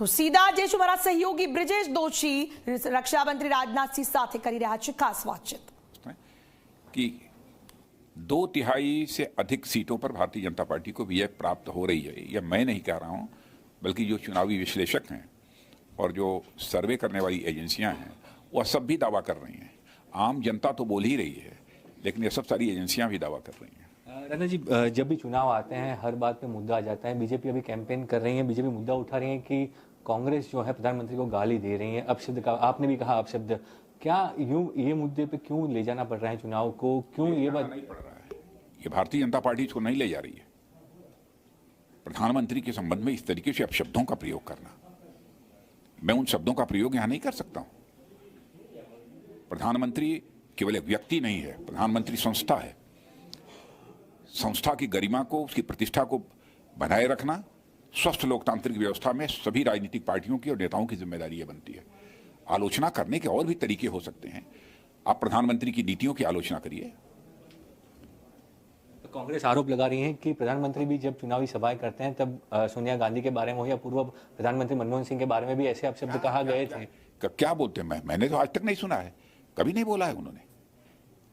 તો સીધા જે છું મારા સહયોગી બ્રિજેશ દોશી રક્ષા મંત્રી રાજનાથ સિંહ સાથે કરી રહ્યા છે ખાસ વાતચીત कि 2/3 से अधिक सीटों पर भारतीय जनता पार्टी को विजय प्राप्त हो रही है। यह मैं नहीं कह रहा हूं, बल्कि जो चुनावी विश्लेषक हैं और जो सर्वे करने वाली एजेंसियां हैं वह सब भी दावा कर रही हैं। आम जनता तो बोल ही रही है, लेकिन ये सब सारी एजेंसियां भी दावा कर रही हैं। राणा जी, जब भी चुनाव आते हैं हर बात पे मुद्दा आ जाता है। बीजेपी अभी कैंपेन कर रही है, बीजेपी मुद्दा उठा रही है कि कांग्रेस जो है प्रधानमंत्री को गाली दे रही है, अपशब्द का आपने भी कहा अपशब्द। क्या यूं ये मुद्दे पे क्यों ले जाना पड़ रहा है चुनाव को? क्यों ये बात नहीं पड़ रहा है? ये भारतीय जनता पार्टी इसको नहीं ले जा रही है। प्रधानमंत्री के संबंध में इस तरीके से अपशब्दों का प्रयोग करना, मैं उन शब्दों का प्रयोग यहां नहीं कर सकता हूं। प्रधानमंत्री केवल एक व्यक्ति नहीं है, प्रधानमंत्री संस्था है। संस्था की गरिमा को, उसकी प्रतिष्ठा को बनाए रखना स्वस्थ लोकतांत्रिक व्यवस्था में सभी राजनीतिक पार्टियों की और नेताओं की जिम्मेदारी ये बनती है। आलोचना करने के और भी तरीके हो सकते हैं। आप प्रधानमंत्री की नीतियों की आलोचना करिए। तो कांग्रेस आरोप लगा रही है कि प्रधानमंत्री भी जब चुनावी सभाएं करते हैं तब सोनिया गांधी के बारे में हो या पूर्व प्रधानमंत्री मनमोहन सिंह के बारे में भी ऐसे अपशब्द कहा गए थे। क्या बोलते हैं? मैंने तो आज तक नहीं सुना है, कभी नहीं बोला है उन्होंने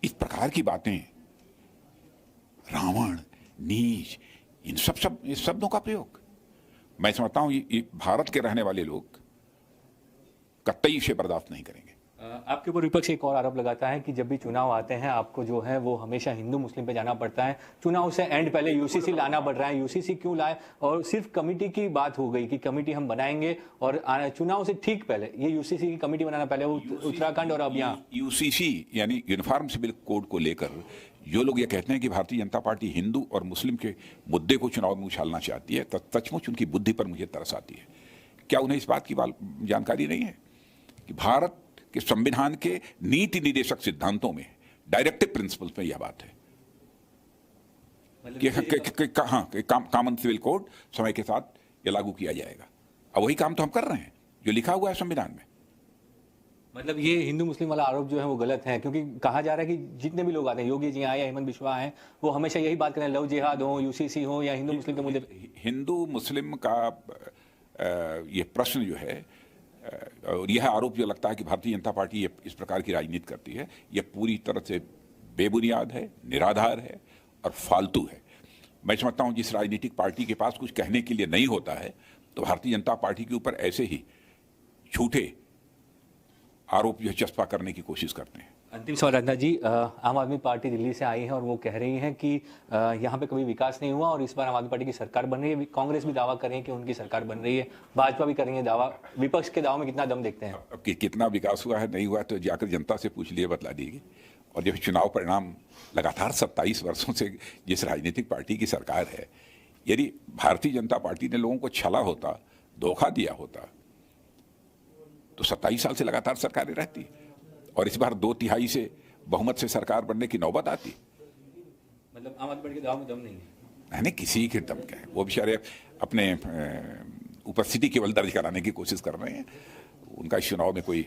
इस प्रकार की बातें। रावण, नीच, इन शब्दों का प्रयोग मैं समझता हूं ये भारत के रहने वाले लोग कतई इसे बर्दाश्त नहीं करेंगे। आपके ऊपर विपक्ष एक और आरोप लगाता है कि जब भी चुनाव आते हैं आपको जो है वो हमेशा हिंदू मुस्लिम पे जाना पड़ता है। चुनाव से एंड पहले यूसीसी लाना पड़ रहा है। यूसीसी क्यों लाए? और सिर्फ कमेटी की बात हो गई कि कमेटी हम बनाएंगे और चुनाव से ठीक पहले ये यूसीसी की कमेटी बनाना पहले उत्तराखंड और अब यहाँ यूसीसी यानी यूनिफॉर्म सिविल कोड को लेकर जो लोग ये कहते हैं कि भारतीय जनता पार्टी हिंदू और मुस्लिम के मुद्दे को चुनाव में उछालना चाहती है, सचमुच उनकी बुद्धि पर मुझे तरस आती है। क्या उन्हें इस बात की जानकारी नहीं है कि भारत के संविधान के नीति निर्देशक सिद्धांतों में, डायरेक्टिव प्रिंसिपल्स में यह बात है कि कॉमन सिविल कोड समय के साथ यह लागू किया जाएगा। अब वही काम तो हम कर रहे हैं जो लिखा हुआ है संविधान में। मतलब ये हिंदू मुस्लिम वाला आरोप जो है वो गलत है, क्योंकि कहा जा रहा है कि जितने भी लोग आते हैं, योगी जी आए या हेमंत बिश्वा आए, वो हमेशा यही बात करें, लव जिहाद हो, यूसीसी हो या हिंदू मुस्लिम के मुद्दे पे। हिंदू मुस्लिम का ये प्रश्न जो है और यह आरोप जो लगता है कि भारतीय जनता पार्टी इस प्रकार की राजनीति करती है, यह पूरी तरह से बेबुनियाद है, निराधार है और फालतू है। मैं समझता हूं जिस राजनीतिक पार्टी के पास कुछ कहने के लिए नहीं होता है तो भारतीय जनता पार्टी के ऊपर ऐसे ही झूठे आरोप जो चस्पा करने की कोशिश करते हैं। अंतिम सवाल राजनाथ जी, आम आदमी पार्टी दिल्ली से आई है और वो कह रही है कि यहाँ पे कभी विकास नहीं हुआ और इस बार आम आदमी पार्टी की सरकार बन रही है। कांग्रेस भी दावा कर रही है कि उनकी सरकार बन रही है, भाजपा भी कर रही है दावा। विपक्ष के दाव में कितना दम देखते हैं? अब कितना विकास हुआ है नहीं हुआ तो जाकर जनता से पूछ लिए बतला देगी। और जब चुनाव परिणाम लगातार 27 वर्षों से जिस राजनीतिक पार्टी की सरकार है, यदि भारतीय जनता पार्टी ने लोगों को छला होता, धोखा दिया होता तो 27 साल से लगातार सरकारें रहती और इस बार 2/3 से बहुमत से सरकार बनने की नौबत आती। मतलब आम आदमी पार्टी के दाव में दम नहीं है? नहीं, किसी के दम क्या है। वो बेचारे अपने उपस्थिति केवल दर्ज कराने की कोशिश कर रहे हैं, उनका इस चुनाव में कोई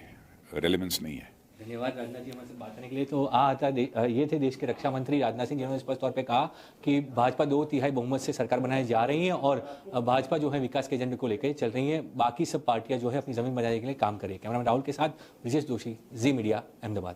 रेलेवेंस नहीं है। धन्यवाद राजनाथ जी हमारे साथ बात करने के लिए। तो ये थे देश के रक्षा मंत्री राजनाथ सिंह, जिन्होंने स्पष्ट तौर पे कहा कि भाजपा 2/3 बहुमत से सरकार बनाने जा रही है और भाजपा जो है विकास के एजेंडे को लेकर चल रही है। बाकी सब पार्टियां जो है अपनी जमीन बनाने के लिए काम कर रही है। कैमरामैन राहुल के साथ ब्रिजेश दोशी, जी मीडिया, अहमदाबाद।